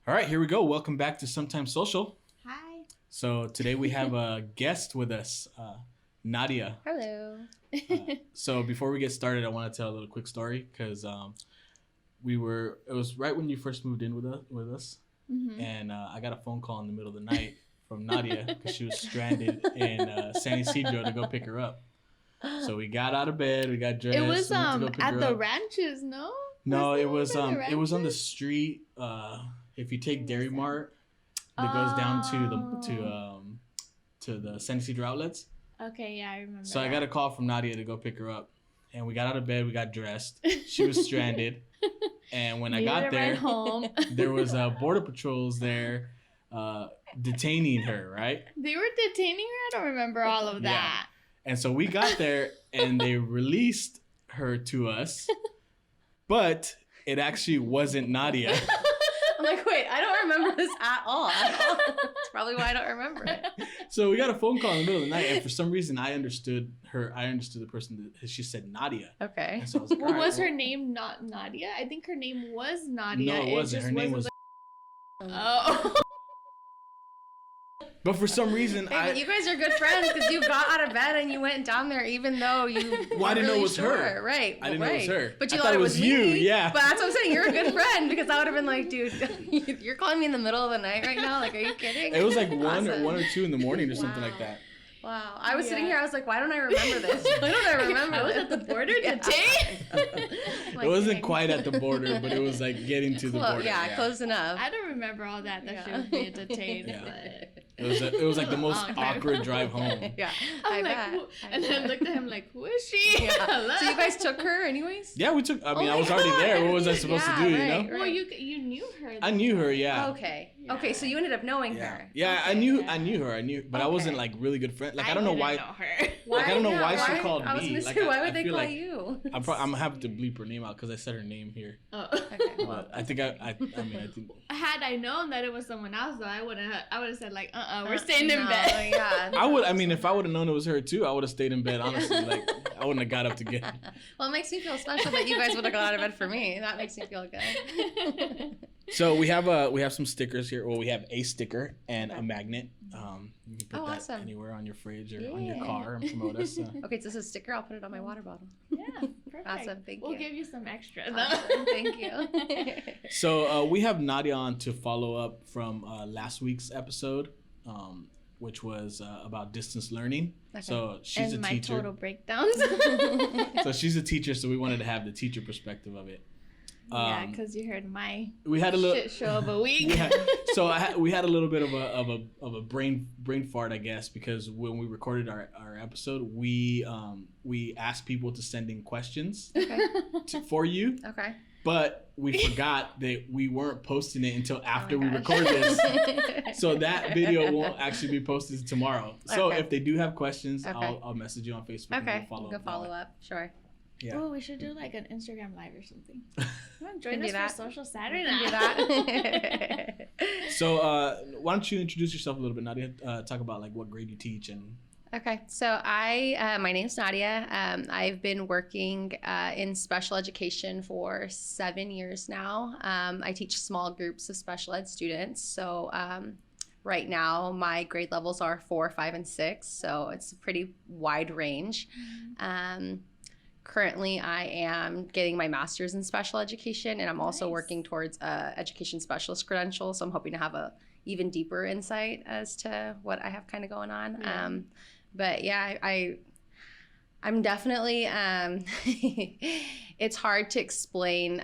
All right, here we go. Welcome back to Sometimes Social. Hi. So today we have a guest with us, Nadia. Hello. So before we get started, I want to tell a little quick story because it was right when you first moved in with us, and I got a phone call in the middle of the night from Nadia because she was stranded in San Isidro to go pick her up. So we got out of bed, we got dressed. It was went to go pick at her the up. ranches, no? No, it was at the it was on the ranches? street. If you take Dairy Mart, that goes down to the San Isidro outlets. Okay, yeah, I remember. So I got a call from Nadia to go pick her up, and we got out of bed. We got dressed. She was stranded, and when I got there, home. there was border patrols there, detaining her. Right. They were detaining her. I don't remember all of Yeah. that. And so we got there, and they released her to us, but it actually wasn't Nadia. I'm like, wait, I don't remember this at all. That's probably why I don't remember it. So we got a phone call in the middle of the night, and for some reason, I understood the person that she said Nadia. Okay. And so I was like, Well, all right, was her well- name not Nadia? I think her name was Nadia. No, it wasn't. just Her name was. Oh. But for some reason, Hey, but you guys are good friends because you got out of bed and you went down there even though you Well, I weren't didn't know really it was sure. her. Right. I didn't know it was her. But I you thought it was you, me. yeah. But that's what I'm saying. You're a good friend because I would have been like, dude, you're calling me in the middle of the night right now? Like, are you kidding? it was like Awesome. one or two in the morning or something like Wow. that. Wow. I was sitting Yeah. here, I was like, why don't I remember this? Why don't I remember I was this? at the border Yeah. detained. Like, It wasn't dang. quite at the border, but it was like getting to the border. Yeah, close enough. I don't remember all that. That she was Yeah. being detained. Yeah. But It was like the most Awkward. awkward drive home. Yeah. I'm like, bet. who? I And then I bet. looked at him like, who is she? Yeah. Hello? So you guys took her anyways? Yeah, we took. I mean, Oh I my was already God. there. What was I supposed to Yeah, do? You right, know. right. Well, you knew her. I knew her. Yeah. Okay. Yeah. Okay, so you ended up knowing Yeah. her. Yeah, Okay. I knew yeah. her, but I wasn't Okay. like really good friend. Like I don't know didn't why. Know her. Like, I don't know Yeah, why she called I was me. gonna Like, say, why I would they feel call like you? I'm gonna have to bleep her name out because I said her name here. Oh. Okay, well, But I think I think. Had I known that it was someone else, though, I would have said like, we're staying in no, bed. Yeah. I would. I mean, if I would have known it was her too, I would have stayed in bed. Honestly, like I wouldn't have got up to get. Well, it makes me feel special that you guys would have got out of bed for me. That makes me feel good. So we have some stickers here. Well, we have a sticker and a Okay. magnet. You can put Oh, that awesome. anywhere on your fridge or on your Yeah. car and promote us. Okay, so this is a sticker. I'll put it on my water bottle. Yeah, perfect. Awesome, thank We'll you. give you some extra. Awesome, thank you. So we have Nadia on to follow up from last week's episode, which was about distance learning. Okay. So she's and a my teacher. total breakdowns. So she's a teacher, so we wanted to have the teacher perspective of it. Yeah, because you heard my We had a little. shit show of a week. We had a little bit of a brain fart, I guess, because when we recorded our episode, we asked people to send in questions Okay. for you, Okay. but we forgot that we weren't posting it until after my we gosh. record this. So that video won't actually be posted tomorrow. So Okay. if they do have questions, Okay. I'll message you on Facebook. Okay. And we'll You can follow that way. up. Sure. Yeah. Oh, we should do like an Instagram live or something. Come on, join Can us do that. for Social Saturday You can do night. that. So why don't you introduce yourself a little bit, Nadia? Talk about like what grade you teach and. Okay, so my name's Nadia. I've been working in special education for 7 years now. I teach small groups of special ed students. So right now my grade levels are 4, 5, and 6. So it's a pretty wide range. Currently, I am getting my master's in special education, and I'm also Nice. working towards a education specialist credential. So I'm hoping to have a even deeper insight as to what I have kind of going on. Yeah. But yeah, I'm definitely, it's hard to explain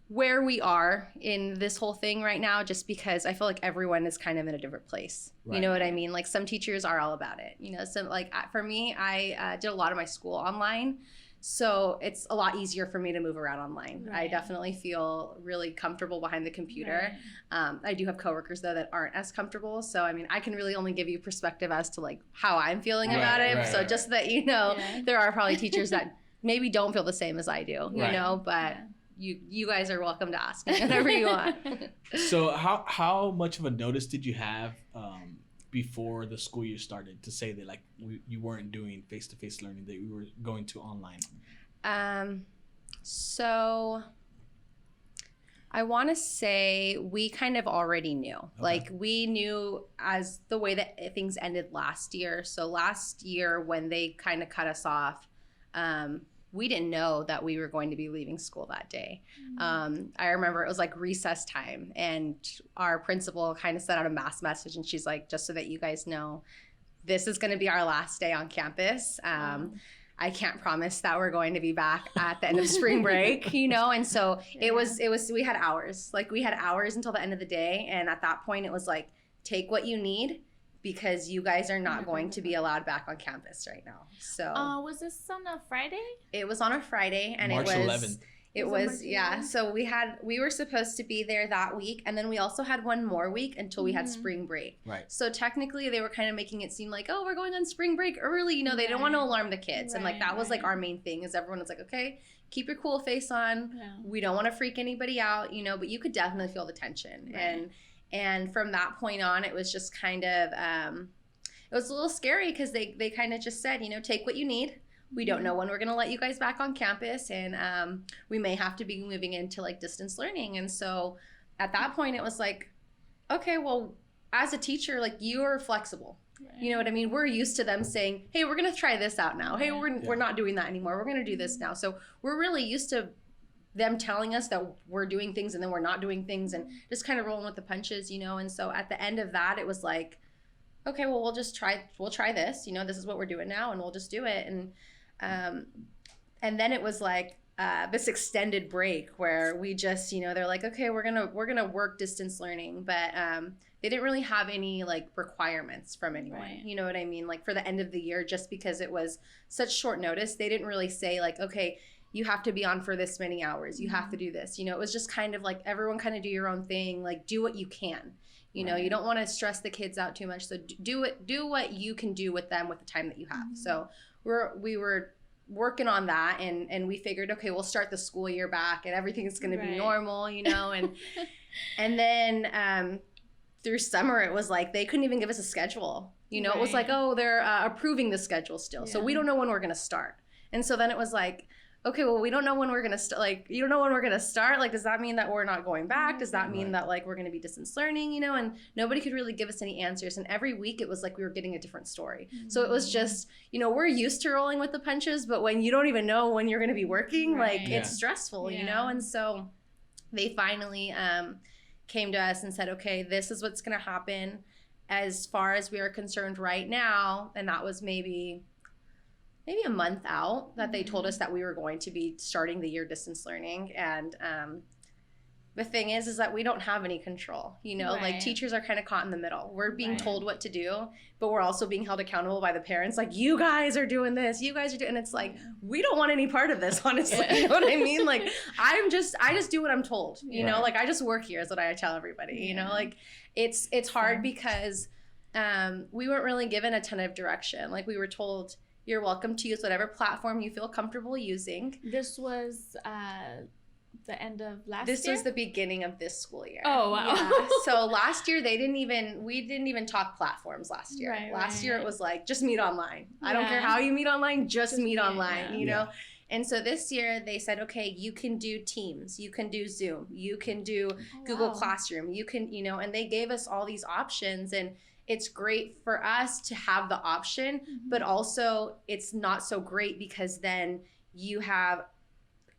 where we are in this whole thing right now, just because I feel like everyone is kind of in a different place. Right. You know what I mean? Like some teachers are all about it. You know, some like for me, I did a lot of my school online. So it's a lot easier for me to move around online. I Right. definitely feel really comfortable behind the computer. I do have coworkers though that aren't as comfortable. So I mean, I can really only give you perspective as to like how I'm feeling Right, about it. right, So right. just that you know, Yeah. there are probably teachers that maybe don't feel the same as I do. You Right. know, but Yeah. you guys are welcome to ask me whatever you want. So how much of a notice did you have before the school year started to say that like you weren't doing face-to-face learning, that you were going to online? So I want to say we kind of already knew. Okay. Like we knew as the way that things ended last year. So last year when they kind of cut us off, we didn't know that we were going to be leaving school that day. I remember it was like recess time, and our principal kind of sent out a mass message, and she's like, just so that you guys know, this is going to be our last day on campus. I can't promise that we're going to be back at the end of spring break, you know? And so it was, we had hours. Like we had hours until the end of the day. And at that point it was like, take what you need because you guys are not going to be allowed back on campus right now. So was this on a Friday? It was on a Friday, and March 11th. It was, yeah. So we were supposed to be there that week, and then we also had one more week until we had spring break. Right. So technically they were kind of making it seem like, oh, we're going on spring break early. You know, they didn't want to alarm the kids. And like, that was like our main thing, is everyone was like, okay, keep your cool face on. Yeah. We don't want to freak anybody out, you know, but you could definitely feel the tension. Right. And from that point on, it was just kind of, it was a little scary because they kind of just said, you know, take what you need. We don't know when we're going to let you guys back on campus, and we may have to be moving into like distance learning. And so at that point it was like, okay, well, as a teacher, like, you are flexible. Right. You know what I mean? We're used to them saying, hey, we're going to try this out now. Hey, we're not doing that anymore. We're going to do this now. So we're really used to them telling us that we're doing things and then we're not doing things, and just kind of rolling with the punches, you know? And so at the end of that, it was like, okay, well, we'll try this, you know, this is what we're doing now, and we'll just do it. And then it was like this extended break where we just, you know, they're like, okay, we're gonna work distance learning, but they didn't really have any like requirements from anyone. Right. You know what I mean? Like for the end of the year, just because it was such short notice, they didn't really say like, okay, you have to be on for this many hours, you have to do this. You know, it was just kind of like, everyone kind of do your own thing, like do what you can. You know, you don't want to stress the kids out too much. So do what you can do with them with the time that you have. So we were working on that, and we figured, okay, we'll start the school year back and everything's going to be normal, you know, and then through summer, it was like, they couldn't even give us a schedule. You know, it was like, oh, they're approving the schedule still. So we don't know when we're going to start. And so then it was like, okay, well, we don't know when we're going to start. Like, you don't know when we're going to start. Like, does that mean that we're not going back? Does that mean that like we're going to be distance learning, you know? And nobody could really give us any answers. And every week it was like we were getting a different story. So it was just, you know, we're used to rolling with the punches, but when you don't even know when you're going to be working, like it's stressful, you know? And so they finally came to us and said, okay, this is what's going to happen as far as we are concerned right now. And that was maybe a month out that they told us that we were going to be starting the year distance learning. And the thing is that we don't have any control, you know, like teachers are kind of caught in the middle. We're being told what to do, but we're also being held accountable by the parents. Like, you guys are doing this, you guys are doing, and it's like, we don't want any part of this, honestly. You know what I mean? Like, I just do what I'm told, you know, like I just work here is what I tell everybody, you know, like it's hard because we weren't really given a ton of direction. Like, we were told, you're welcome to use whatever platform you feel comfortable using. This was the end of last year? This was the beginning of this school year. Oh, wow. Yeah. So last year, we didn't even talk platforms last year. Last year, it was like, just meet online. I don't care how you meet online, just meet online, you know? And so this year they said, okay, you can do Teams, you can do Zoom, you can do Google Classroom, you can, you know, and they gave us all these options. And it's great for us to have the option, but also it's not so great because then you have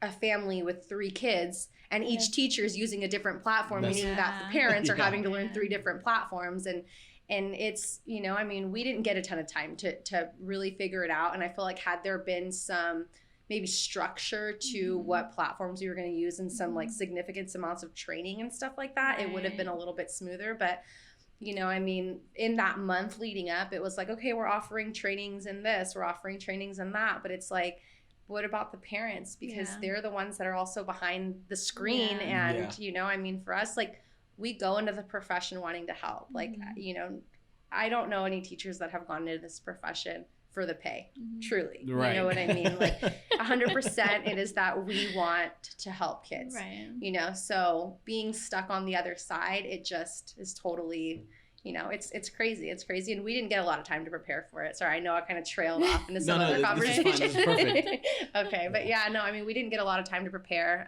a family with 3 kids and each teacher is using a different platform, meaning that the parents are having to learn 3 different platforms. And it's, you know, I mean, we didn't get a ton of time to really figure it out. And I feel like had there been some maybe structure to what platforms we were going to use and some like significant amounts of training and stuff like that, it would have been a little bit smoother. But you know, I mean, in that month leading up, it was like, okay, we're offering trainings in this, we're offering trainings in that. But it's like, what about the parents? Because they're the ones that are also behind the screen. And, you know, I mean, for us, like, we go into the profession wanting to help. Like, you know, I don't know any teachers that have gone into this profession for the pay, truly. You know what I mean? Like, 100% it is that we want to help kids, you know? So being stuck on the other side, it just is totally, you know, it's crazy. It's crazy. And we didn't get a lot of time to prepare for it. Sorry, I know I kind of trailed off into some other conversation. This is fine. This is perfect. Okay. But yeah, no, I mean, we didn't get a lot of time to prepare.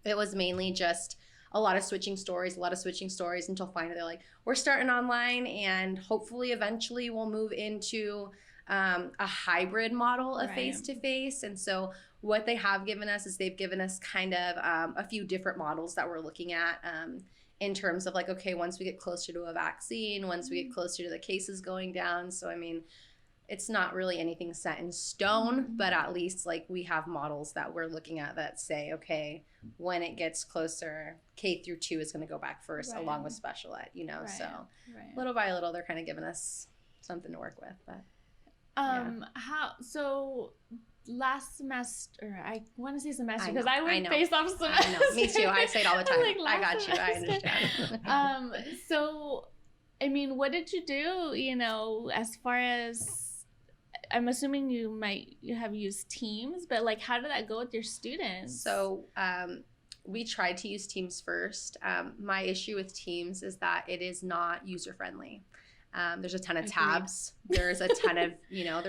it was mainly just a lot of switching stories until finally they're like, we're starting online and hopefully eventually we'll move into a hybrid model of face-to-face. And so what they have given us is they've given us kind of a few different models that we're looking at in terms of like, okay, once we get closer to a vaccine, once we get closer to the cases going down. So, I mean, it's not really anything set in stone, but at least like we have models that we're looking at that say, okay, when it gets closer, K through 2 is going to go back first along with special ed, you know? So little by little, they're kind of giving us something to work with, but. So last semester, I want to say semester because I went based off semester. I know, me too. I say it all the time. Like I got you. I understand. So, I mean, what did you do, you know, as far as, I'm assuming you have used Teams, but like, how did that go with your students? So, we tried to use Teams first. My issue with Teams is that it is not user-friendly. There's a ton of tabs. There's a ton of, you know,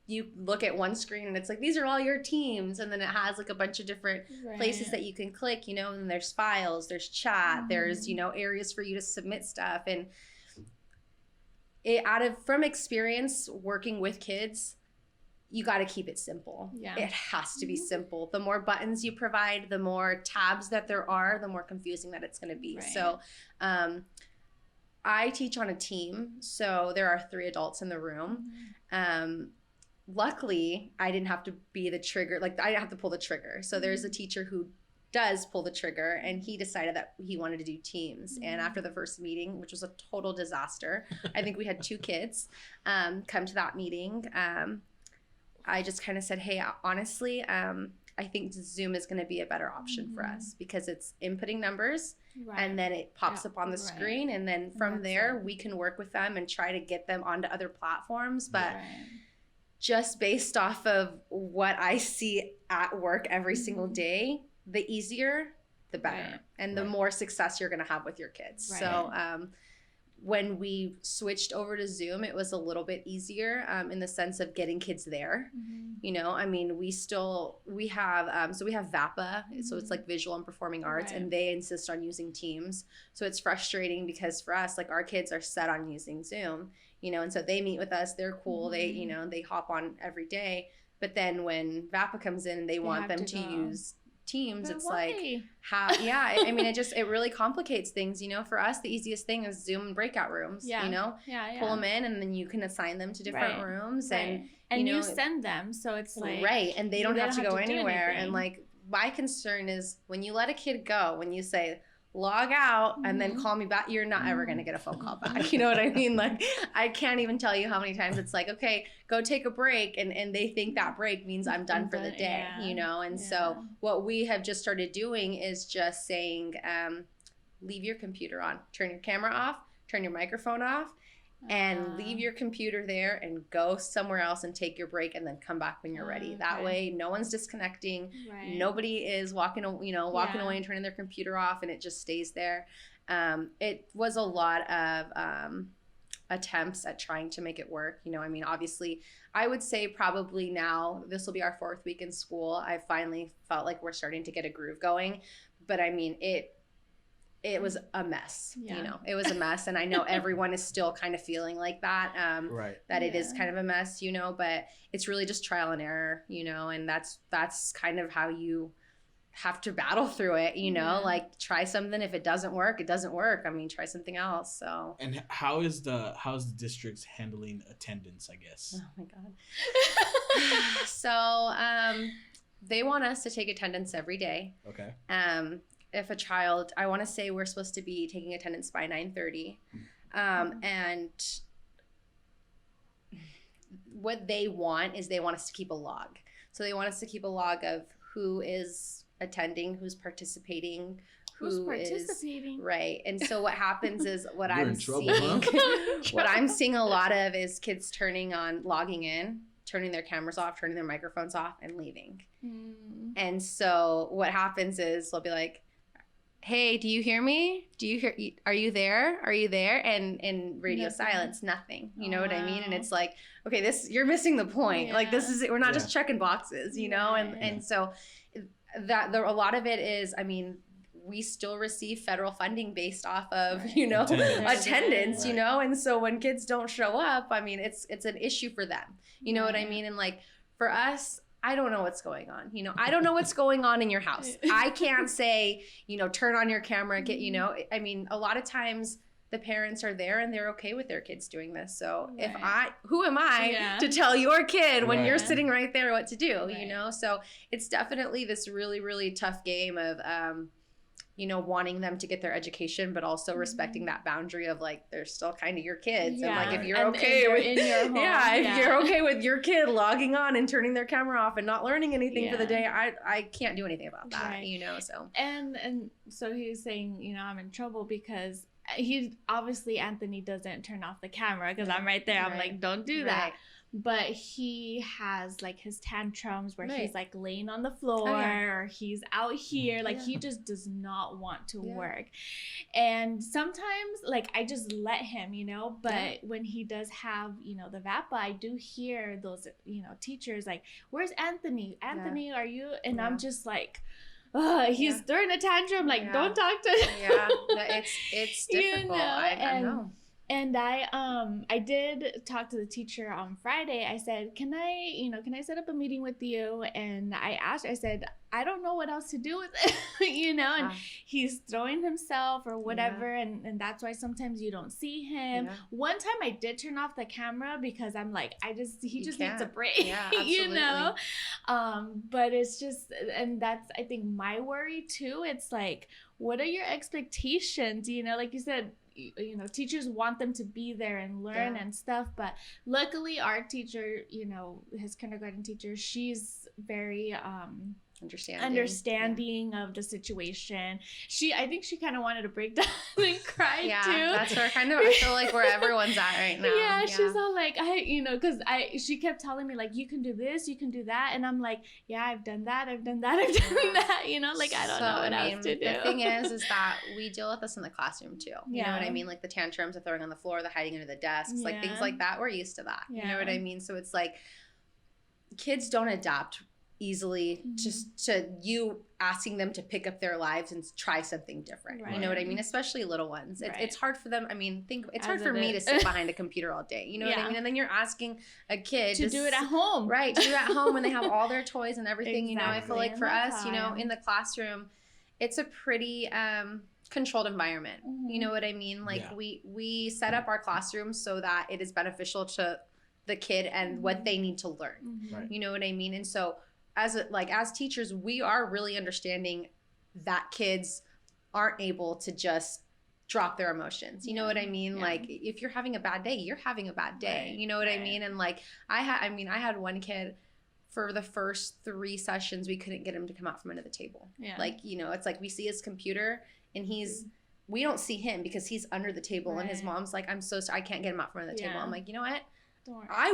you look at one screen and it's like, these are all your teams. And then it has like a bunch of different places that you can click, you know, and there's files, there's chat, there's, you know, areas for you to submit stuff. And from experience working with kids, you got to keep it simple. Yeah. It has to be simple. The more buttons you provide, the more tabs that there are, the more confusing that it's going to be. So, I teach on a team, so there are 3 adults in the room. Luckily, I didn't have to be the trigger. Like, I didn't have to pull the trigger. So there's a teacher who does pull the trigger, and he decided that he wanted to do Teams. And after the first meeting, which was a total disaster, I think we had 2 kids come to that meeting. I just kind of said, hey, honestly, I think Zoom is going to be a better option for us because it's inputting numbers and then it pops up on the screen. And then from there, we can work with them and try to get them onto other platforms. But just based off of what I see at work every single day, the easier, the better. And the more success you're going to have with your kids. So when we switched over to Zoom, it was a little bit easier in the sense of getting kids there. You know, I mean, we have, so we have VAPA, so it's like visual and performing arts, and they insist on using Teams. So it's frustrating because for us, like our kids are set on using Zoom, you know, and so they meet with us, they're cool, they, you know, they hop on every day. But then when VAPA comes in and they want them to use Teams, but it's like I mean, it really complicates things, you know. For us, the easiest thing is Zoom and breakout rooms, you know, pull them in and then you can assign them to different rooms and you send them, so it's like and they don't have to go anywhere. And like my concern is when you let a kid go, when you say log out and then call me back, you're not ever going to get a phone call back. You know what I mean? Like, I can't even tell you how many times it's like, okay, go take a break. And they think that break means I'm done for the day, you know? And so what we have just started doing is just saying, leave your computer on, turn your camera off, turn your microphone off, and leave your computer there and go somewhere else and take your break and then come back when you're ready. That way, no one's disconnecting. Nobody is walking away and turning their computer off, and it just stays there. It was a lot of attempts at trying to make it work. You know, I mean, obviously, I would say probably now, this will be our 4th week in school. I finally felt like we're starting to get a groove going. But I mean, it was a mess, you know, it was a mess. And I know everyone is still kind of feeling like that, that it is kind of a mess, you know, but it's really just trial and error, you know, and that's kind of how you have to battle through it, you know, like try something. If it doesn't work, it doesn't work. I mean, try something else. So. And how's the district's handling attendance, I guess? Oh my God. So, they want us to take attendance every day. Okay. If a child, I want to say we're supposed to be taking attendance by 9:30. And what they want is they want us to keep a log. So they want us to keep a log of who is attending, who's participating, who's participating. Right. And so what happens is what I'm seeing a lot of is kids logging in, turning their cameras off, turning their microphones off, and leaving. And so what happens is they'll be like, hey, do you hear me? Are you there? Are you there? And in radio silence, nothing. You know what I mean? And it's like, okay, you're missing the point. Like we're not just checking boxes, you know? And so a lot of it is, I mean, we still receive federal funding based off of, attendance, Right. and so when kids don't show up, I mean, it's an issue for them, you know what I mean? And like, for us, I don't know what's going on. I don't know what's going on in your house. I can't say, turn on your camera, I mean, a lot of times the parents are there and they're okay with their kids doing this. So who am I to tell your kid when you're sitting right there what to do, So it's definitely this really, really tough game of, wanting them to get their education, but also respecting that boundary of like, they're still kind of your kids. And like, if you're okay with in your home, if you're okay with your kid logging on and turning their camera off and not learning anything for the day, I can't do anything about that, so. And so he's saying, I'm in trouble because Anthony doesn't turn off the camera because I'm right there. I'm like, don't do that. But he has like his tantrums where he's like laying on the floor or he's out here. Like he just does not want to work. And sometimes like I just let him, but when he does have, the VAPA, I do hear those, teachers like, where's Anthony? Anthony, are you? And I'm just like, he's throwing a tantrum. Like, don't talk to him. It's difficult. I know. And I did talk to the teacher on Friday. I said, can I set up a meeting with you? And I said, I don't know what else to do with it, and he's throwing himself or whatever. And that's why sometimes you don't see him. One time I did turn off the camera because I'm like, he just needs a break, but it's just, and that's, I think my worry too. It's like, what are your expectations? Like you said, teachers want them to be there and learn and stuff, but luckily our teacher, his kindergarten teacher, she's very understanding of the situation. I think she kind of wanted to break down and cry too. That's her kind of, I feel like where everyone's at right now. She's all like, because she kept telling me like, you can do this, you can do that, and I'm like, I've done that, like I don't know what else to do. The thing is that we deal with this in the classroom too. You know what I mean? Like the tantrums, the throwing on the floor, the hiding under the desks, like things like that. We're used to that. You know what I mean? So it's like kids don't adapt easily just to you asking them to pick up their lives and try something different. You know what I mean? Especially little ones. It's hard for them. I mean, it's hard for me to sit behind a computer all day. You know what I mean? And then you're asking a kid to do it at home. Right. To do it at home when they have all their toys and everything. I feel like for us, in the classroom, it's a pretty controlled environment. You know what I mean? Like we set up our classrooms so that it is beneficial to the kid and what they need to learn. You know what I mean? And so as teachers, we are really understanding that kids aren't able to just drop their emotions. You know what I mean? Like if you're having a bad day, you're having a bad day. You know what I mean? And like I had one kid for the first 3 sessions, we couldn't get him to come out from under the table. Like, it's like we see his computer and we don't see him because he's under the table and his mom's like, I'm so sorry, I can't get him out from under the table. I'm like, you know what? I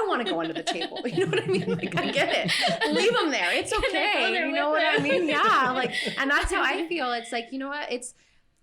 want to go under the table. You know what I mean? Like, I get it. Leave them there. It's okay. You know what I mean? Yeah. Like, and that's how I feel. It's like, you know what?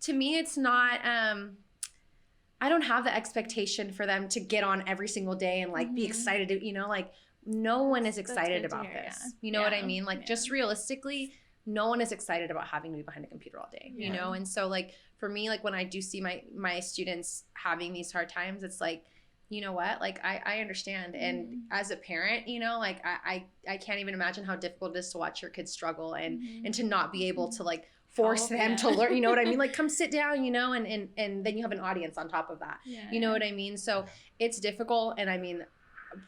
To me, it's not, I don't have the expectation for them to get on every single day and like be excited to, like no one is excited about this. You know what I mean? Like just realistically, no one is excited about having to be behind a computer all day, you know? And so like, for me, like when I do see my students having these hard times, it's like, you know what, like I understand. And as a parent, like I can't even imagine how difficult it is to watch your kids struggle and to not be able to like force them to learn, you know what I mean? Like come sit down, and then you have an audience on top of that. You know what I mean? So it's difficult. And I mean,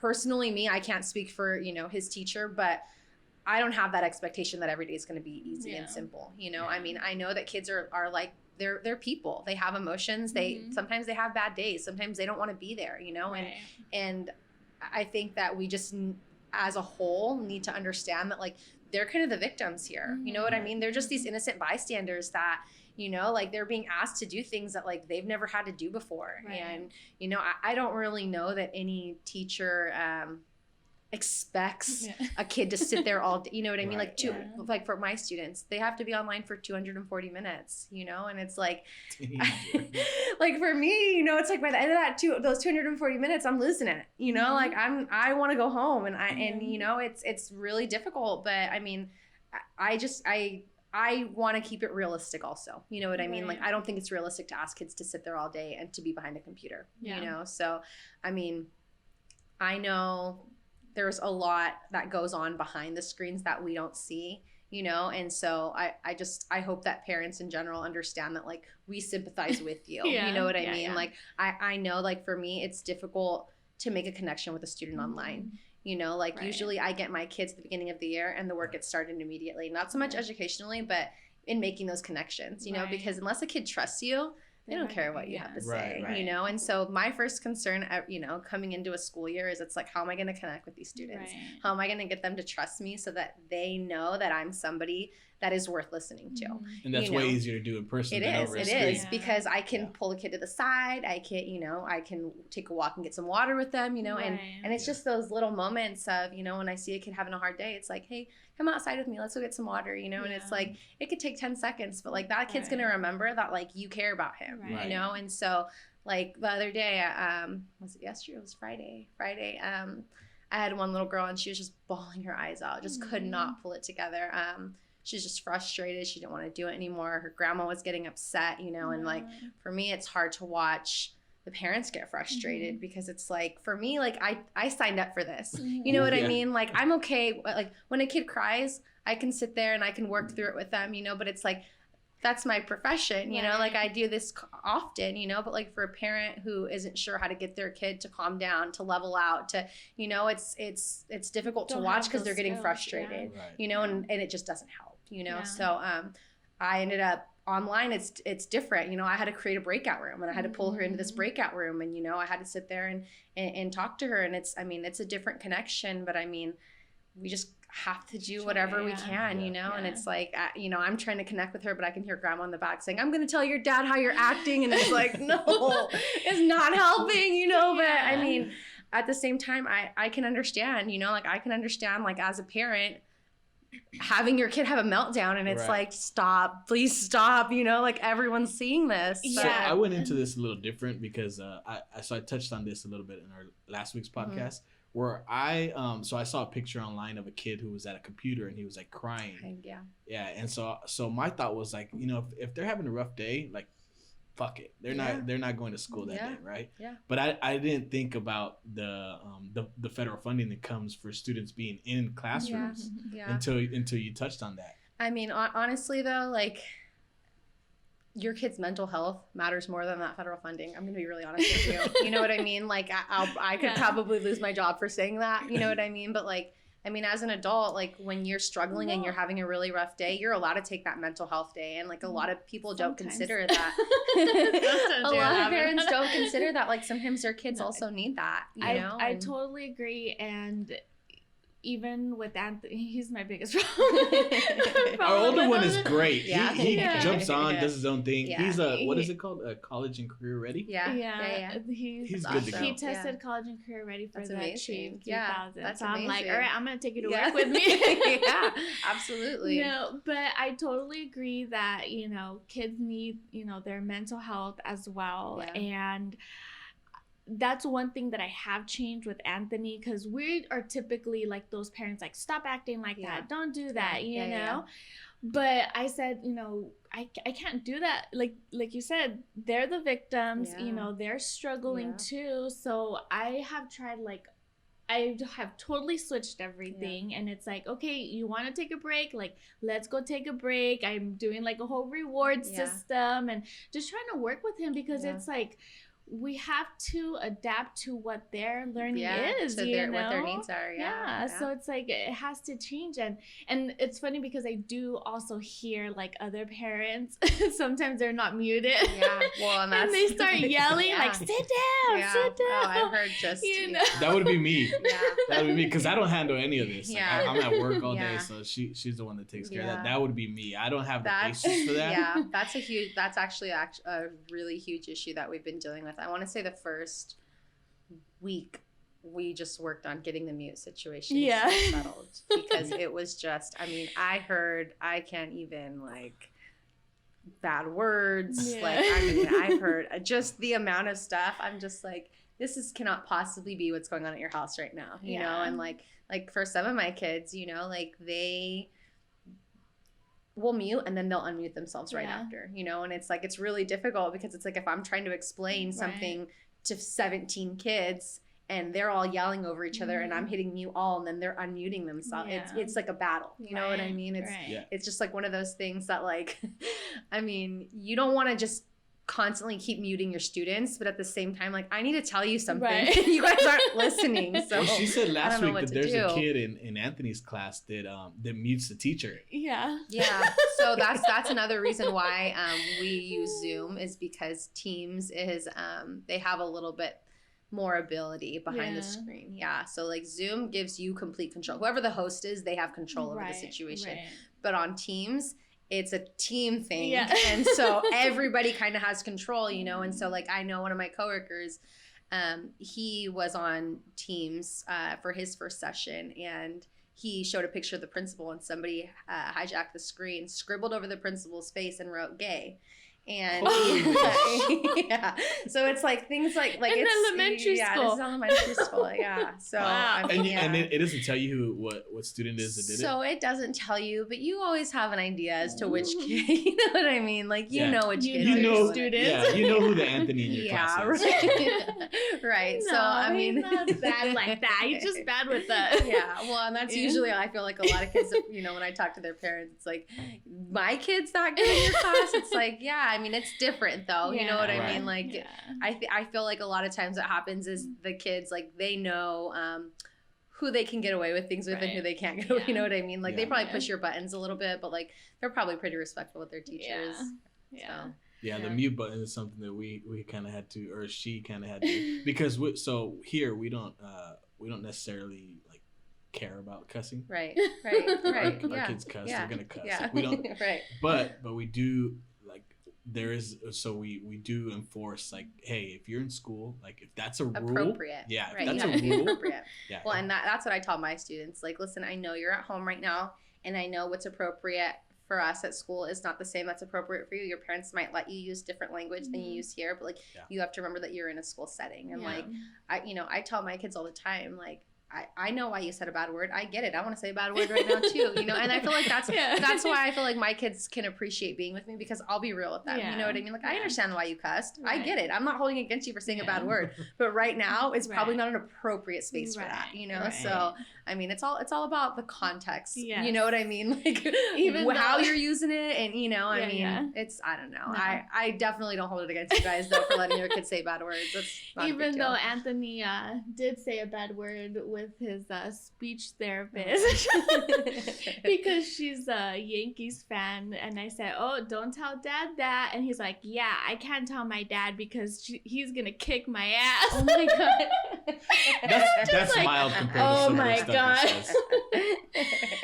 personally me, I can't speak for, his teacher, but I don't have that expectation that every day is going to be easy and simple. I mean, I know that kids are like, they're people. They have emotions. Sometimes they have bad days. Sometimes they don't want to be there, and I think that we just, as a whole, need to understand that like they're kind of the victims here. You know what I mean? They're just these innocent bystanders that, like they're being asked to do things that like they've never had to do before. And, I don't really know that any teacher, expects a kid to sit there all day, you know what I mean? Like for my students, they have to be online for 240 minutes, and it's like, like for me, it's like by the end of those 240 minutes, I'm losing it, like I want to go home and and it's really difficult, but I mean, I want to keep it realistic also. You know what I mean? Right. Like, I don't think it's realistic to ask kids to sit there all day and to be behind a computer, you know? So, I mean, I know there's a lot that goes on behind the screens that we don't see, you know? And so I hope that parents in general understand that, like, we sympathize with you. You know what I mean? Like, I know, like, for me, it's difficult to make a connection with a student online. You know, like usually I get my kids at the beginning of the year and the work gets started immediately. Not so much educationally, but in making those connections, you know, because unless a kid trusts you, they don't care what you have to say, you know? And so my first concern, you know, coming into a school year is it's like, how am I going to connect with these students? How am I going to get them to trust me so that they know that I'm somebody that is worth listening to? And that's way easier to do in person than over a screen. It is, because I can pull a kid to the side. I can, you know, I can take a walk and get some water with them, you know, and it's just those little moments of, you know, when I see a kid having a hard day, it's like, hey, come outside with me. Let's go get some water, you know, and it's like, it could take 10 seconds, but like that kid's going to remember that, like, you care about him, you know? And so, like, the other day, was it yesterday? It was Friday. I had one little girl and she was just bawling her eyes out, just could not pull it together. She was just frustrated. She didn't want to do it anymore. Her grandma was getting upset, you know, and like, for me, it's hard to watch the parents get frustrated because it's like, for me, like, I signed up for this. You know what I mean? Like, I'm okay. Like, when a kid cries, I can sit there and I can work through it with them, you know, but it's like, that's my profession, you know, like, I do this often, you know, but like, for a parent who isn't sure how to get their kid to calm down, to level out, to, you know, it's difficult to watch because they're getting frustrated, you know, and it just doesn't help, you know? So, I ended up online. It's different. You know, I had to create a breakout room and I had to pull her into this breakout room, and, you know, I had to sit there and talk to her, and it's a different connection, but I mean, we just have to do whatever we can, you know? And it's like, you know, I'm trying to connect with her, but I can hear grandma in the back saying, I'm going to tell your dad how you're acting. And it's like, no, it's not helping, you know? But I mean, at the same time, I can understand, you know, like, I can understand, like, as a parent, having your kid have a meltdown, and it's like, stop, please stop, you know, like, everyone's seeing this. So I went into this a little different because I touched on this a little bit in our last week's podcast, where I saw a picture online of a kid who was at a computer and he was like crying. And so my thought was like, you know, if they're having a rough day, like, fuck it, they're not going to school that day, right? But I didn't think about the federal funding that comes for students being in classrooms until you touched on that. I mean, honestly though, like, your kid's mental health matters more than that federal funding. I'm going to be really honest with you. You know what I mean? Like, I could probably lose my job for saying that. You know what I mean? But like, I mean, as an adult, like, when you're struggling and you're having a really rough day, you're allowed to take that mental health day. And like, a lot of people don't consider that. A lot of parents don't consider that. Like, sometimes their kids also need that, you know? I totally agree. And even with Anthony, he's my biggest problem. Our older one is great. He jumps on, does his own thing. He's what is it called? College and career ready? He's good to go. He tested college and career ready for the Achieve 3000. That's so amazing. I'm like, all right, I'm gonna take you to work with me. Absolutely. No, but I totally agree that, you know, kids need, you know, their mental health as well, and that's one thing that I have changed with Anthony, because we are typically like those parents, like, stop acting like that, don't do that, you know. But I said, you know, I can't do that. Like you said, they're the victims, you know, they're struggling too. So I have tried, like, I have totally switched everything, and it's like, okay, you want to take a break? Like, let's go take a break. I'm doing like a whole reward system and just trying to work with him, because it's like, we have to adapt to what their learning is, so you know? what their needs are. So it's like, it has to change. And it's funny because I do also hear, like, other parents, sometimes they're not muted. Well, and they start yelling, like, sit down, sit down. Oh, I've heard just, you know? That would be me. That would be me, because I don't handle any of this. Like, I'm at work all day, so she's the one that takes care of that. That would be me. I don't have the patience for that. That's actually a really huge issue that we've been dealing with. I want to say the first week we just worked on getting the mute situation settled, because it was just, I mean, I can't even, like, bad words. Like, I mean, I've heard just the amount of stuff. I'm just like, this cannot possibly be what's going on at your house right now, you know? And like for some of my kids, you know, like, we'll mute and then they'll unmute themselves right after, you know, and it's like, it's really difficult because it's like, if I'm trying to explain something to 17 kids and they're all yelling over each other and I'm hitting mute all and then they're unmuting themselves, it's like a battle, you know what I mean? It's just like one of those things that like, I mean, you don't want to just constantly keep muting your students, but at the same time, like, I need to tell you something. You guys aren't listening. So well, she said last week that there's a kid in Anthony's class that mutes the teacher. Yeah. So that's another reason why we use Zoom, is because Teams is they have a little bit more ability behind the screen. So like Zoom gives you complete control. Whoever the host is, they have control over the situation. But on Teams, it's a team thing. And so everybody kind of has control, you know? And so like, I know one of my coworkers, he was on Teams for his first session, and he showed a picture of the principal, and somebody hijacked the screen, scribbled over the principal's face and wrote gay. And so it's like things like in it's elementary school. This is elementary school. So wow. I mean, and it doesn't tell you what student it is that did it. So it doesn't tell you, but you always have an idea as to which kid. You know what I mean? Like you know which kids you know students. Yeah, you know who the Anthony in your class is. Right. No, so I mean, he's not bad like that. He's just bad with the. Well, and that's usually, I feel like a lot of kids, you know, when I talk to their parents, it's like, my kid's not good in your class. It's like, I mean, it's different though. You know what I mean? Like, I feel like a lot of times what happens is the kids, like, they know who they can get away with things with and who they can't get away. You know what I mean? Like, they probably push your buttons a little bit, but like, they're probably pretty respectful with their teachers. The mute button is something that we kind of had to, or she kind of had to, because here we don't necessarily like care about cussing. Right. Our kids cuss, they're gonna cuss. Like, we don't. But we do, like, there is, so we do enforce, like, hey, if you're in school, like, if that's a rule, appropriate. If that's a rule, appropriate. Well, and that's what I tell my students. Like, listen, I know you're at home right now, and I know what's appropriate for us at school is not the same that's appropriate for you. Your parents might let you use different language than you use here, but like, you have to remember that you're in a school setting. And like, I tell my kids all the time, like, I know why you said a bad word. I get it. I want to say a bad word right now too, you know? And I feel like that's why I feel like my kids can appreciate being with me, because I'll be real with them. You know what I mean? Like, I understand why you cussed. I get it. I'm not holding it against you for saying a bad word, but right now it's probably not an appropriate space for that, you know? So, I mean, it's all about the context. You know what I mean? Like, even how you're using it, and you know, I mean, it's, I don't know. No. I definitely don't hold it against you guys though for letting your kids say bad words. That's not even though Anthony did say a bad word with his speech therapist because she's a Yankees fan, and I said, oh, don't tell dad that, and he's like, yeah, I can't tell my dad because he's gonna kick my ass. Oh my god. that's like, mild compared to oh some my of the god. stuff he says.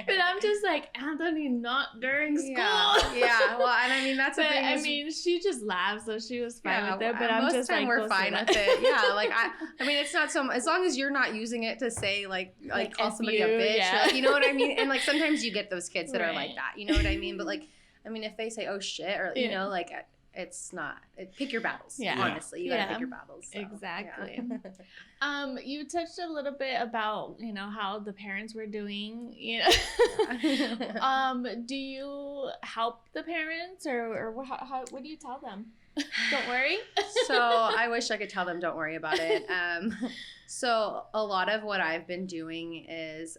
But I'm just like, Anthony, not during school. Well, and I mean, that's the thing. I mean, she just laughed, so she was fine with it. But I'm just like, we're fine with it. Like, I mean, it's not so, as long as you're not using it to say like call somebody a bitch, like, you know what I mean? And like, sometimes you get those kids that are like that, you know what I mean? But like, I mean, if they say, oh shit, or you know, like, it's not, pick your battles. Honestly, you gotta pick your battles. So, exactly. You touched a little bit about, you know, how the parents were doing, you know. Do you help the parents, or what do you tell them? Don't worry. So I wish I could tell them don't worry about it. So a lot of what I've been doing is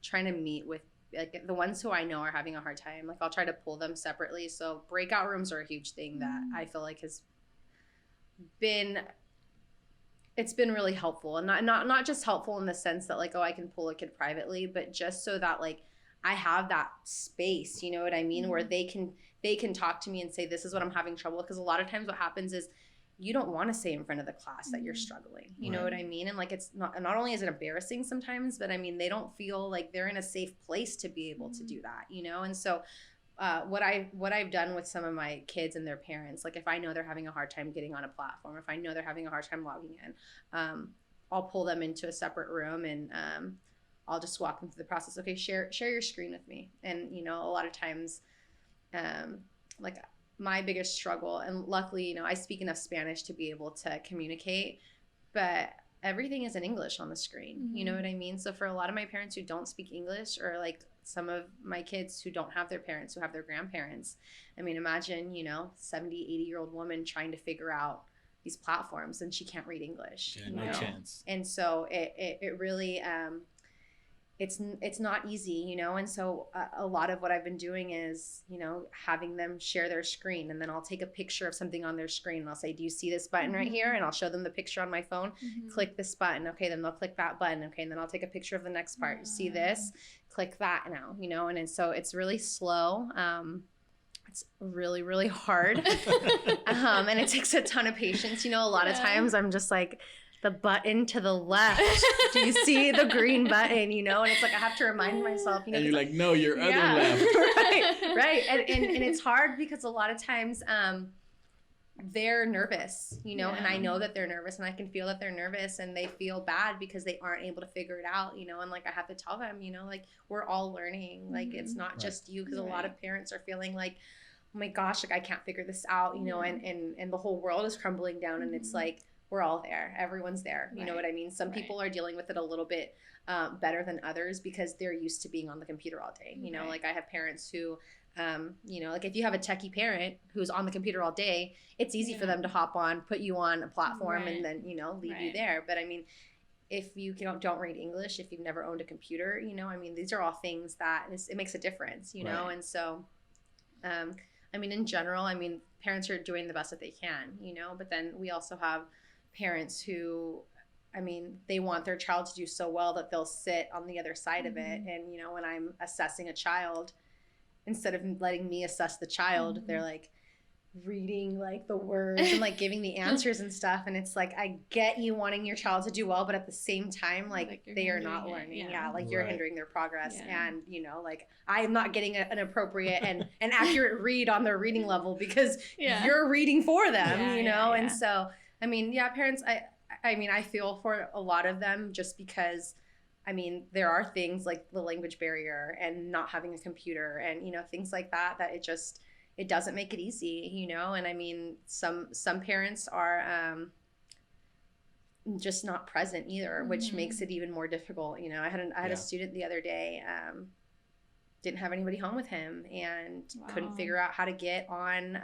trying to meet with, like, the ones who I know are having a hard time. Like, I'll try to pull them separately. So breakout rooms are a huge thing that I feel like has been, it's been really helpful. And not just helpful in the sense that like, oh, I can pull a kid privately, but just so that like I have that space, you know what I mean? Where they can talk to me and say, this is what I'm having trouble with. Because a lot of times what happens is you don't want to say in front of the class that you're struggling. You know what I mean? And like, it's not only is it embarrassing sometimes, but I mean, they don't feel like they're in a safe place to be able to do that, you know? And so what I've done with some of my kids and their parents, like if I know they're having a hard time getting on a platform, if I know they're having a hard time logging in, I'll pull them into a separate room and I'll just walk them through the process. Okay, share your screen with me. And, you know, a lot of times, like my biggest struggle, and luckily, you know, I speak enough Spanish to be able to communicate, but everything is in English on the screen. You know what I mean? So for a lot of my parents who don't speak English, or like some of my kids who don't have their parents, who have their grandparents. I mean, imagine, 70, 80-year-old woman trying to figure out these platforms and she can't read English. Yeah, no chance. And so it really, it's not easy, and so a lot of what I've been doing is, having them share their screen, and then I'll take a picture of something on their screen and I'll say, do you see this button right here? And I'll show them the picture on my phone. Click this button. Okay, then they'll click that button. Okay, and then I'll take a picture of the next part. See this? Click that now, and so it's really slow. It's really, really hard. And it takes a ton of patience. A lot of times I'm just like, the button to the left. Do you see the green button? And it's like I have to remind myself. And you're like, no, your other left. right. And it's hard because a lot of times they're nervous, and I know that they're nervous, and I can feel that they're nervous, and they feel bad because they aren't able to figure it out, and like I have to tell them, like we're all learning, like it's not just you, because a lot of parents are feeling like, oh my gosh, like I can't figure this out, and the whole world is crumbling down, and it's like, we're all there. Everyone's there. You know what I mean? Some people are dealing with it a little bit better than others because they're used to being on the computer all day. Like I have parents who, like if you have a techie parent who's on the computer all day, it's easy for them to hop on, put you on a platform and then, leave you there. But I mean, if you don't read English, if you've never owned a computer, these are all things that it makes a difference, And so, I mean, in general, parents are doing the best that they can, but then we also have parents who, they want their child to do so well that they'll sit on the other side of it. And, when I'm assessing a child, instead of letting me assess the child, they're like reading like the words and like giving the answers and stuff. And it's like, I get you wanting your child to do well, but at the same time, like they are not learning. You're hindering their progress. And, like I am not getting an appropriate and an accurate read on their reading level because you're reading for them, And so, parents, I feel for a lot of them just because, there are things like the language barrier and not having a computer and, things like that it doesn't make it easy, And some parents are just not present either, which makes it even more difficult. I had a student the other day, didn't have anybody home with him and couldn't figure out how to get on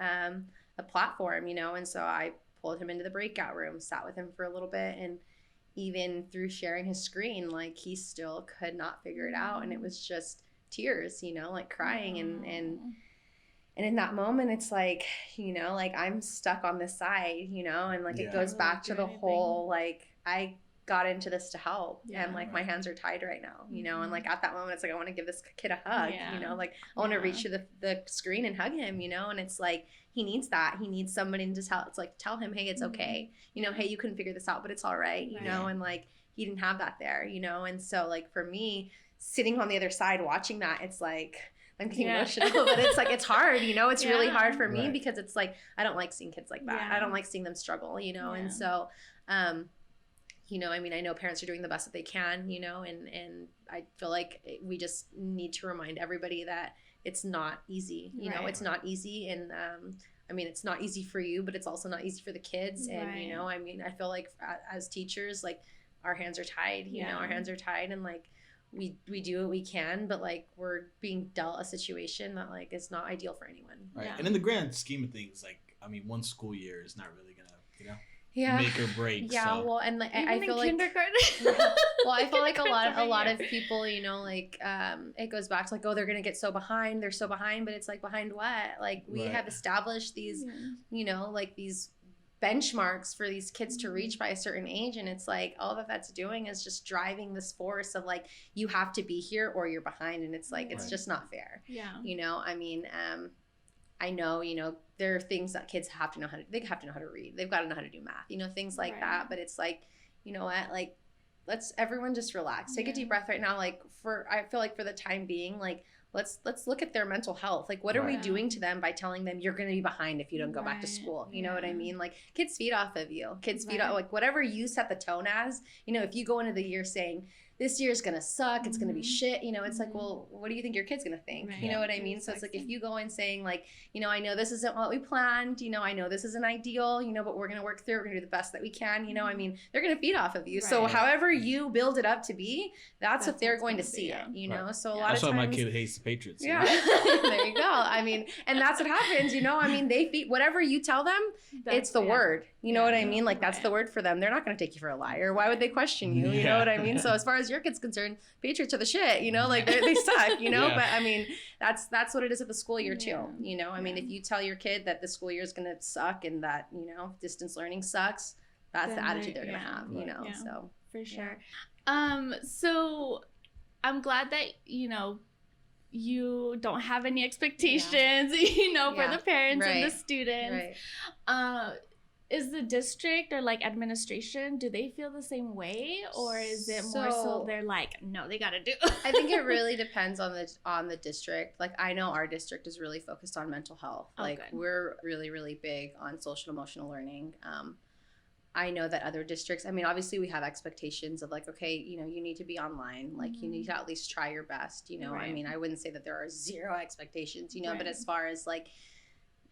a platform, and so I pulled him into the breakout room, sat with him for a little bit, and even through sharing his screen, like he still could not figure it out, and it was just tears, like crying, and in that moment, it's like, like I'm stuck on this side, and like it goes back to the whole like I got into this to help, and like my hands are tied right now, and like at that moment, it's like I want to give this kid a hug, like I want to reach to the screen and hug him, and it's like he needs that. He needs somebody to tell him, hey, it's okay. Hey, you couldn't figure this out, but it's all right, and like he didn't have that there, and so like for me, sitting on the other side watching that, it's like I'm getting emotional, but it's like it's hard, it's really hard for me because it's like I don't like seeing kids like that. I don't like seeing them struggle, and so I know parents are doing the best that they can, and I feel like we just need to remind everybody that it's not easy, it's not easy. And, it's not easy for you, but it's also not easy for the kids. And, I feel like as teachers, like our hands are tied, our hands are tied, and like, we do what we can, but like we're being dealt a situation that like is not ideal for anyone. Right. And in the grand scheme of things, like, one school year is not really gonna, make or break. Yeah, so. Well, and like even I feel like kindergarten. well, I feel like a lot of people, like it goes back to like, oh, they're gonna get so behind, they're so behind, but it's like behind what? Like we have established these, like these benchmarks for these kids to reach by a certain age, and it's like all that's doing is just driving this force of like you have to be here or you're behind, and it's like it's just not fair. I know, there are things that kids have to know they have to know how to read. They've got to know how to do math, things like that. But it's like, you know what, like, let's everyone just relax. Take a deep breath right now. Like I feel like for the time being, like, let's look at their mental health. Like, what are we doing to them by telling them you're going to be behind if you don't go back to school? You know what I mean? Like, kids feed off of you. Kids feed off, like, whatever you set the tone as, if you go into the year saying, this year's gonna suck, it's gonna be shit, you know, it's like, well, what do you think your kid's gonna think? Right. You know what I mean? So it's like, if you go in saying like, you know, I know this isn't what we planned, you know, I know this isn't ideal, you know, but we're gonna work through it, we're gonna do the best that we can, you know, I mean, they're gonna feed off of you. So however you build it up to be, that's what they're going to see it, you know. So a lot of times, that's why my kid hates the Patriots. Yeah. There you go. I mean, and that's what happens, you know. I mean, they feed whatever you tell them, it's the word. You know what I mean? Like, that's the word for them. They're not going to take you for a liar. Why would they question you? You know what I mean? So as far as your kid's concerned, Patriots are the shit, you know, like they suck, you know. But I mean, that's what it is at the school year too. You know, I mean, if you tell your kid that the school year is going to suck and that, you know, distance learning sucks, that's the attitude they're going to have, you know. So for sure. So I'm glad that, you know, you don't have any expectations, you know, for the parents and the students. Is the district or like administration, do they feel the same way, or is it more so they're like, no, they gotta do? I think it really depends on the district. Like, I know our district is really focused on mental health. Like, we're really, really big on social emotional learning. I know that other districts, I mean, obviously we have expectations of like, okay, you know, you need to be online. Like, you need to at least try your best, you know. I mean, I wouldn't say that there are zero expectations, you know, but as far as like,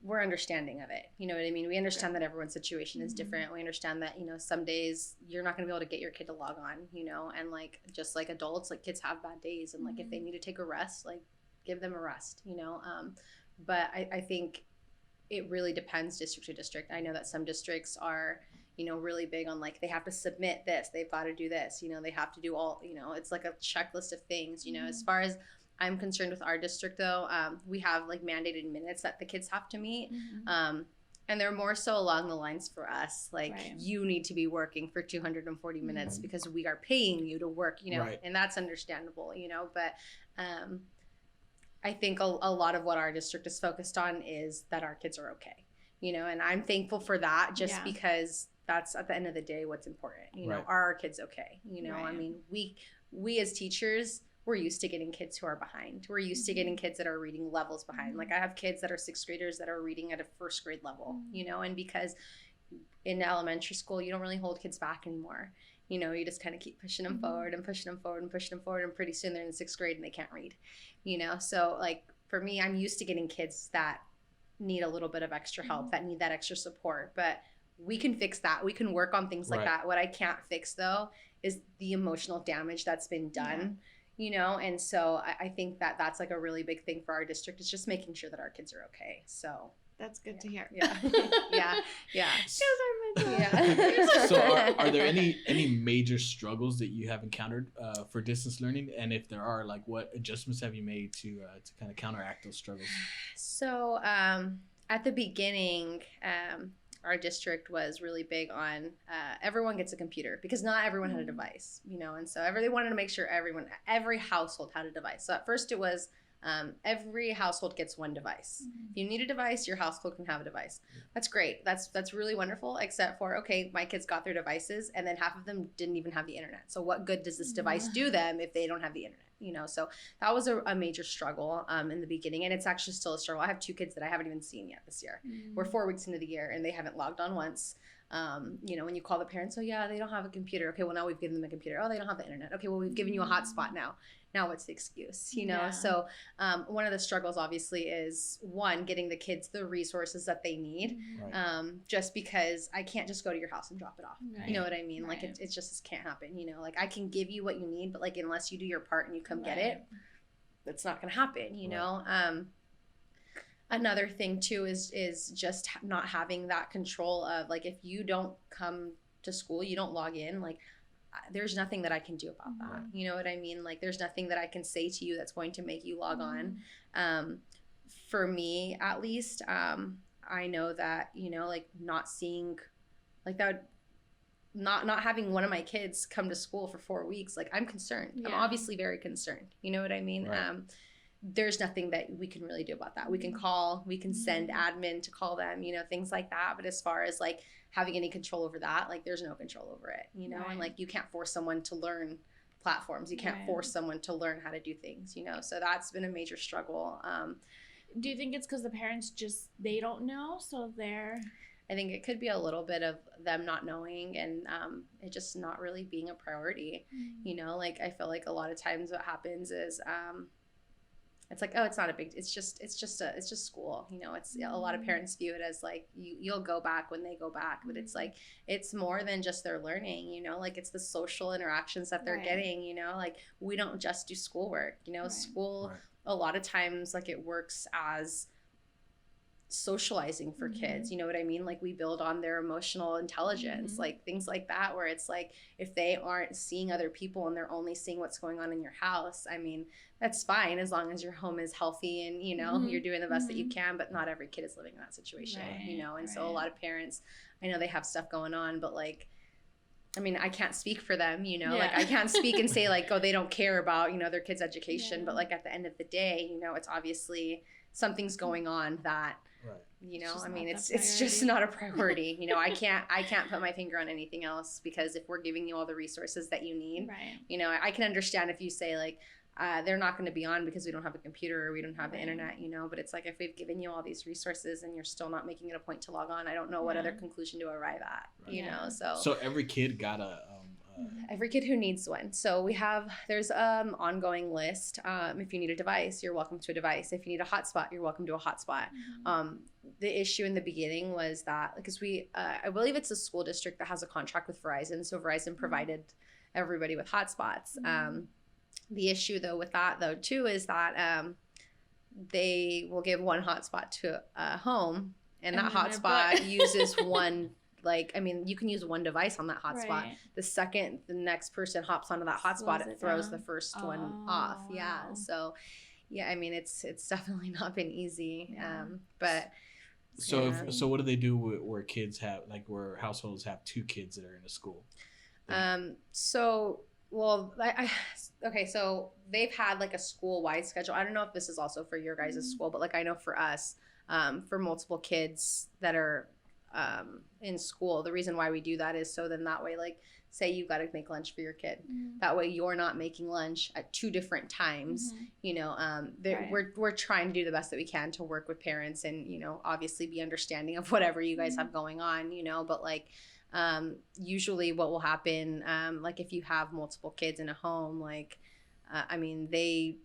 we're understanding of it. You know what I mean? We understand that everyone's situation is different. We understand that, you know, some days you're not going to be able to get your kid to log on, you know, and like, just like adults, like kids have bad days. And like, if they need to take a rest, like give them a rest, you know? But I think it really depends district to district. I know that some districts are, you know, really big on like, they have to submit this, they've got to do this, you know, they have to do all, you know, it's like a checklist of things, you know. As far as I'm concerned with our district though, we have like mandated minutes that the kids have to meet. And they're more so along the lines for us, like you need to be working for 240 minutes because we are paying you to work, you know, and that's understandable, you know. But I think a lot of what our district is focused on is that our kids are okay, you know, and I'm thankful for that just because that's at the end of the day what's important, you know. Are our kids okay? You know, I mean, we as teachers, we're used to getting kids who are behind. We're used to getting kids that are reading levels behind. Like, I have kids that are 6th graders that are reading at a 1st grade level, you know, and because in elementary school, you don't really hold kids back anymore. You know, you just kind of keep pushing them forward and pushing them forward and pushing them forward. And pretty soon they're in 6th grade and they can't read, you know? So like, for me, I'm used to getting kids that need a little bit of extra help, that need that extra support, but we can fix that. We can work on things like that. What I can't fix though, is the emotional damage that's been done. You know, and so I think that that's like a really big thing for our district, is just making sure that our kids are okay. So that's good to hear. So are there any major struggles that you have encountered for distance learning? And if there are, like, what adjustments have you made to kind of counteract those struggles? So at the beginning, our district was really big on everyone gets a computer, because not everyone had a device, you know, and so they wanted to make sure every household had a device. So at first it was every household gets one device. If you need a device, your household can have a device. That's great. That's really wonderful, except for, okay, my kids got their devices and then half of them didn't even have the internet. So what good does this device do them if they don't have the internet? You know, so that was a major struggle in the beginning, and it's actually still a struggle. I have 2 kids that I haven't even seen yet this year. We're 4 weeks into the year and they haven't logged on once. You know, when you call the parents, oh yeah, they don't have a computer. Okay, well now we've given them a computer. Oh, they don't have the internet. Okay, well we've given you a hotspot now. Now what's the excuse? You know, so one of the struggles obviously is, one, getting the kids the resources that they need. Just because I can't just go to your house and drop it off. You know what I mean? Like it just can't happen. You know, like I can give you what you need, but like unless you do your part and you come get it, that's not going to happen. You know. Another thing too is just not having that control of, like, if you don't come to school, you don't log in, like there's nothing that I can do about that. You know what I mean? Like there's nothing that I can say to you that's going to make you log on. For me, at least, I know that, you know, like not seeing, like that would, not having one of my kids come to school for 4 weeks, like I'm concerned. I'm obviously very concerned. You know what I mean? There's nothing that we can really do about that. We can call, we can send admin to call them, you know, things like that. But as far as like having any control over that, like there's no control over it, you know, and like you can't force someone to learn platforms. You can't force someone to learn how to do things, you know, so that's been a major struggle. Do you think it's because the parents they don't know, so they're... I think it could be a little bit of them not knowing and it just not really being a priority. You know, like I feel like a lot of times what happens is it's like, oh, it's not a big, it's just school. You know, it's a lot of parents view it as like you'll go back when they go back, but it's like it's more than just their learning. You know, like it's the social interactions that they're getting. You know, like we don't just do schoolwork. You know, school a lot of times like it works as socializing for kids, you know what I mean? Like we build on their emotional intelligence, like things like that, where it's like if they aren't seeing other people and they're only seeing what's going on in your house, I mean, that's fine as long as your home is healthy and, you know, you're doing the best that you can, but not every kid is living in that situation, you know? And so a lot of parents, I know they have stuff going on, but like, I mean, I can't speak for them, you know, like I can't speak and say like, oh, they don't care about, you know, their kids' education, but like at the end of the day, you know, it's obviously something's going on that, you know, I mean, it's just not a priority. You know, I can't put my finger on anything else because if we're giving you all the resources that you need, you know, I can understand if you say like, they're not going to be on because we don't have a computer or we don't have the internet, you know, but it's like if we've given you all these resources and you're still not making it a point to log on, I don't know what other conclusion to arrive at, you know, so every kid got every kid who needs one. So there's ongoing list. If you need a device, you're welcome to a device. If you need a hotspot, you're welcome to a hotspot. The issue in the beginning was that because I believe it's a school district that has a contract with Verizon. So Verizon provided everybody with hotspots. The issue though with that though too is that they will give one hotspot to a home and that hotspot uses one. Like, I mean, you can use one device on that hotspot. The second the next person hops onto that hotspot, it throws the first one off. Wow. Yeah. So, yeah, I mean, it's definitely not been easy. But so what do they do where kids have where households have two kids that are in a school? So they've had like a school-wide schedule. I don't know if this is also for your guys' school, but like I know for us, for multiple kids that are in school, the reason why we do that is so then that way, like say you got to make lunch for your kid, that way you're not making lunch at two different times. You know, we're trying to do the best that we can to work with parents and, you know, obviously be understanding of whatever you guys have going on, you know, but like usually what will happen, like if you have multiple kids in a home, like I mean, they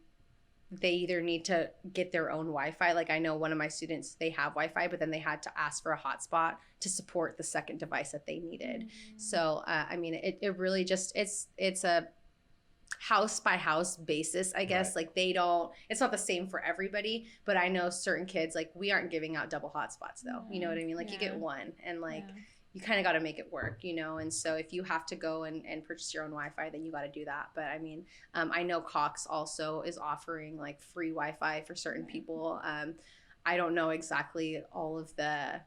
either need to get their own Wi-Fi. Like I know one of my students, they have Wi-Fi, but then they had to ask for a hotspot to support the second device that they needed. So, I mean, it really just, it's a house by house basis, I guess. Like it's not the same for everybody, but I know certain kids, like we aren't giving out double hotspots though. You know what I mean? Like you get one and like, you kind of got to make it work, you know? And so if you have to go and purchase your own Wi-Fi, then you got to do that. But I mean, I know Cox also is offering like free Wi-Fi for certain people. I don't know exactly all of the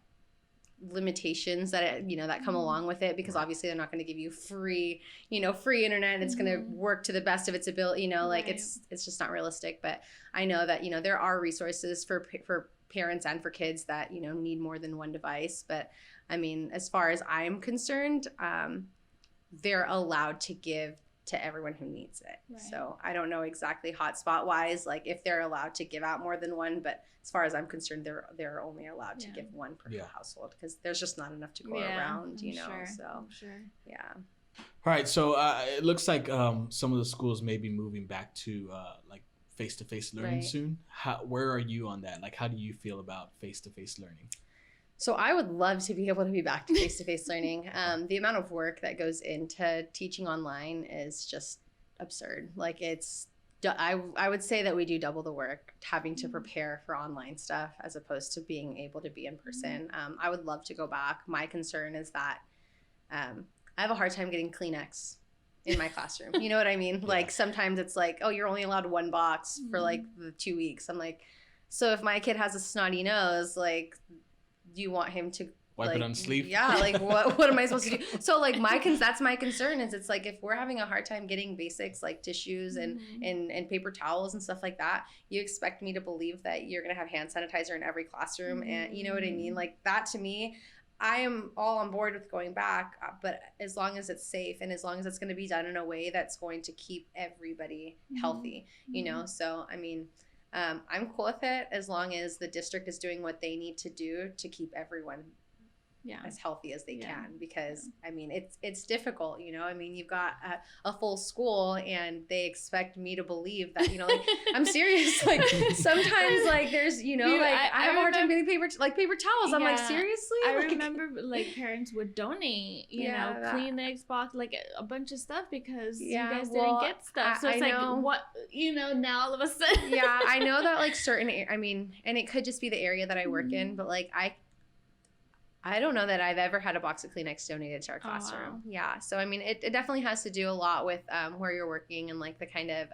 limitations that that come along with it, because obviously they're not going to give you free internet and it's going to work to the best of its ability, you know, like it's just not realistic. But I know that, there are resources for parents and for kids that, need more than one device. But I mean, as far as I'm concerned, they're allowed to give to everyone who needs it. So I don't know exactly hotspot wise, like if they're allowed to give out more than one, but as far as I'm concerned, they're only allowed to give one per household, because there's just not enough to go around, so yeah. All right, so it looks like some of the schools may be moving back to like face-to-face learning soon. Where are you on that? Like, how do you feel about face-to-face learning? So I would love to be able to be back to face-to-face learning. The amount of work that goes into teaching online is just absurd. Like I would say that we do double the work having to prepare for online stuff as opposed to being able to be in person. I would love to go back. My concern is that I have a hard time getting Kleenex in my classroom. You know what I mean? Like sometimes it's like, oh, you're only allowed one box for like the 2 weeks. I'm like, so if my kid has a snotty nose, like, do you want him to wipe it on sleeve? Yeah, like what am I supposed to do? So like that's my concern is it's like if we're having a hard time getting basics like tissues and paper towels and stuff like that, you expect me to believe that you're gonna have hand sanitizer in every classroom, and you know what I mean? Like that to me, I am all on board with going back, but as long as it's safe and as long as it's going to be done in a way that's going to keep everybody healthy, So I mean, I'm cool with it as long as the district is doing what they need to do to keep everyone as healthy as they can, because Yeah. I mean it's difficult, you know. I mean, you've got a full school and they expect me to believe that, you know, like I'm serious, like sometimes like there's, you know, Dude, like I have a hard time remember- getting paper towels. I'm like, Yeah. seriously? I Like, remember like parents would donate, you Yeah, know, that- Kleenex box, like a bunch of stuff because Yeah, you guys well, didn't get stuff. So I it's know. like, what, you know, now all of a sudden. yeah, I know that like certain, I mean, and it could just be the area that I work Mm-hmm. in, but like I don't know that I've ever had a box of Kleenex donated to our Oh, wow. classroom. Yeah. So, I mean, it definitely has to do a lot with where you're working and like the kind of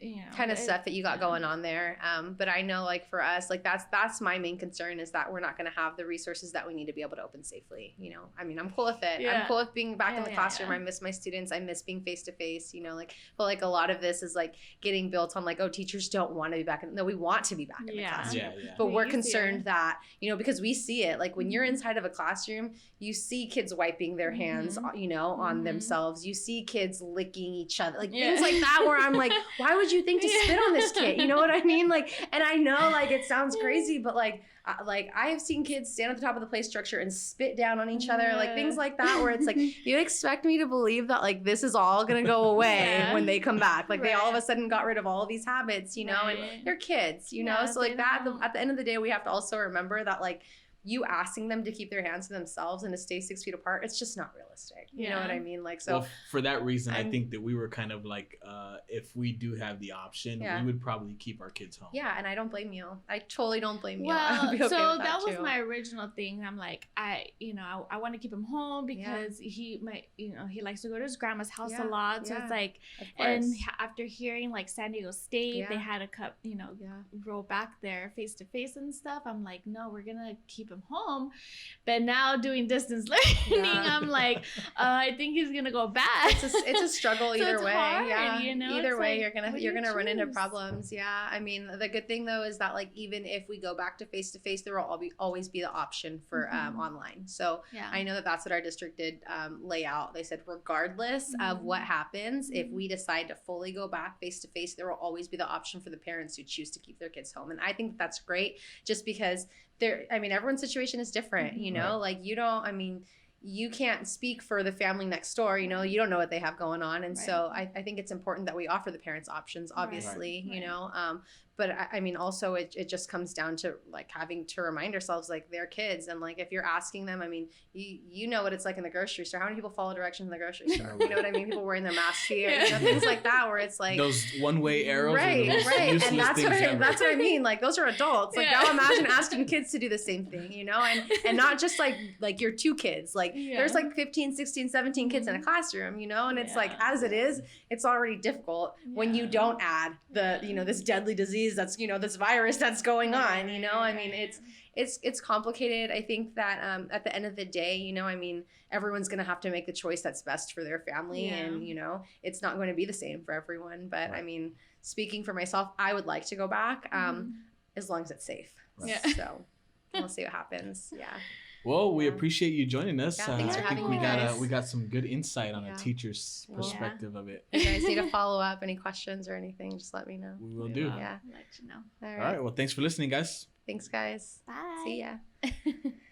You know, kind of it- stuff that you got yeah. going on there. But I know like for us, like that's my main concern, is that we're not going to have the resources that we need to be able to open safely. You know, I mean, I'm cool with it. Yeah. I'm cool with being back in the Yeah, classroom. yeah. I miss my students. I miss being face to face, you know, like, but like a lot of this is like getting built on like, oh, teachers don't want to be back. No, we want to be back in the Yeah. classroom. Yeah. But we're Easier. concerned that, you know, because we see it, like when you're Mhm. inside of a classroom, you see kids wiping their hands, Mhm. you know, on Mhm. themselves. You see kids licking each other, like Yeah. things like that, where I'm like, why would you think to spit on this kid? You know what I mean? Like, and I know like it sounds crazy, but like I have seen kids stand at the top of the play structure and spit down on each other, like things like that, where it's like, you expect me to believe that like this is all gonna go away Yeah. when they come back. Like they all of a Right. sudden got rid of all of these habits, you know, Right. and they're kids, you know? Yeah, So like they that, don't. at the end of the day, we have to also remember that like you asking them to keep their hands to themselves and to stay 6 feet apart, it's just not realistic. You know Yeah. what I mean? Like, so Well, for that reason, I I'm- think that we were kind of like, if we do have the option, Yeah. we would probably keep our kids home. yeah, and I don't blame you. I totally don't blame you. Well, I'd be okay so with that was too. my original thing. I'm like, I want to keep him home because he likes to go to his grandma's house Yeah, a lot. So yeah. it's like, Of and course. after hearing like San Diego State, they Yeah. had a cup, Yeah. roll back there face to face and stuff. I'm like, no, we're gonna keep him home. But now doing distance learning, Yeah. I'm like, I think he's gonna go back. It's a struggle So either it's way. hard, Yeah. you know? Either It's way, like, you're what do you're you gonna run into choose? problems. Yeah. I mean, the good thing though is that like even if we go back to face, there will always be the option for Mhm. online. So Yeah. I know that that's what our district did lay out. They said regardless of what happens, if we decide to fully go back face to face, there will always be the option for the parents who choose to keep their kids home. And I think that's great, just because everyone's situation is different, you know, like you can't speak for the family next door, you know, you don't know what they have going on. And so I think it's important that we offer the parents options, obviously, Right. you know, but I mean, also it just comes down to like having to remind ourselves, like they're kids. And like, if you're asking them, I mean, you know what it's like in the grocery store. How many people follow directions in the grocery store? You know what I mean? People wearing their masks here, you know, things like that, where it's like, Those one-way arrows are the most right. useless And that's things ever. that's what I mean. Like those are adults. Like Yeah. now imagine asking kids to do the same thing, you know, and not just like your two kids. Like there's like 15, 16, 17 kids in a classroom, you know, and it's like, Yeah. as it is, it's already difficult when you Yeah. don't add the, you know, this deadly disease that's, you know, this virus that's going on, you know. I mean, it's complicated. I think that at the end of the day, you know, I mean, everyone's going to have to make the choice that's best for their family. Yeah. And, you know, it's not going to be the same for everyone. But Right. I mean, speaking for myself, I would like to go back as long as it's safe. Right. Yeah. So we'll see what happens. Yeah. Well, we Yeah. appreciate you joining us. Yeah, thanks for I think having we me, got guys. we got some good insight on Yeah. a teacher's Well, perspective of it. If you guys need to follow up, any questions or anything, just let me know. We will do. Yeah. Let you know. All All right. right. Well, thanks for listening, guys. Thanks, guys. Bye. See ya.